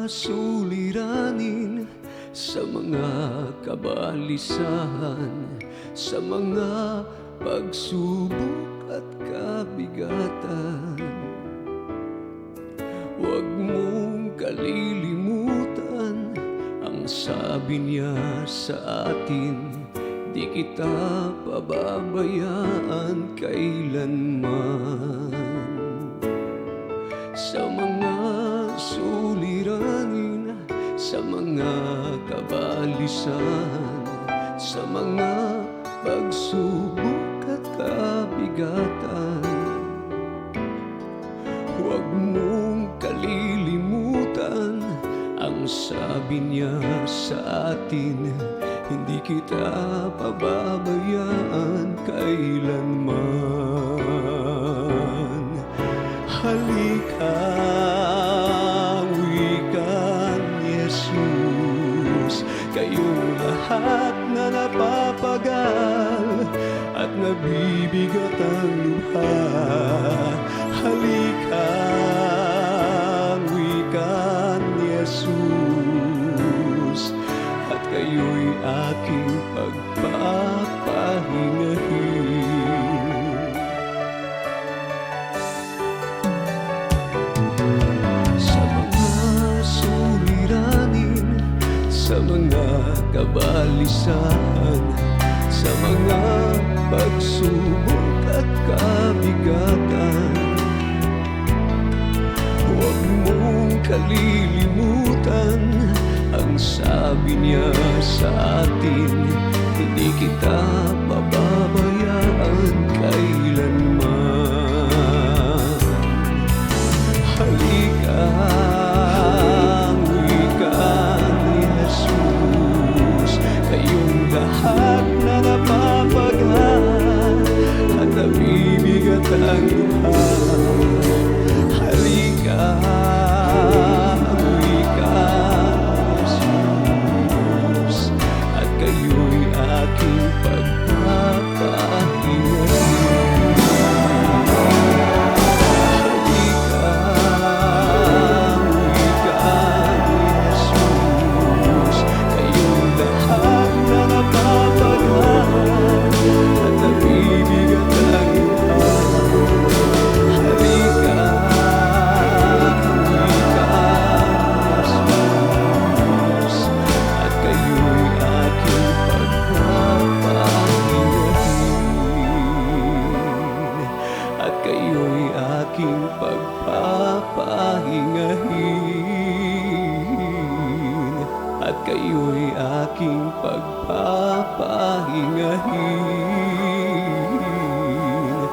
suliranin, sa mga kabalisahan, sa mga pagsubok at kabigatan. Huwag mong kalilimutan ang sabi niya sa atin, di kita pababayaan kailanman. Sa mga suliranin, sa mga kabalisahan, sa mga pagsubok at kabigatan. Huwag mong kalilimutan ang sabi niya sa atin, hindi kita pababayaan kailanman. Halika, wika ni Jesus, kayong lahat na napapagal at nabibigat ang luha. Halika, wika ni Jesus, at kayo'y aking pagpapahingahin. Sa mga suliranin, sa mga kabalisahan, sa mga pagsubok at kabigatan. Huwag mong kalilimutan ang sabi niya sa atin, hindi kita pababayaan kailanman. Halika, wika ni Jesus, kayong lahat na napapagal at nabibigat ang luha. Halika, wika Jesus, at kayo'y aking pagpapahingahin. Halika, wika Jesus, kayong lahat na napapagal at nabibigat ang luha. Halika, kayo'y aking pagpapahingahin, at kayo'y aking pagpapahingahin,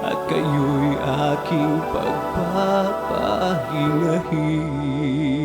at kayo'y aking pagpapahingahin.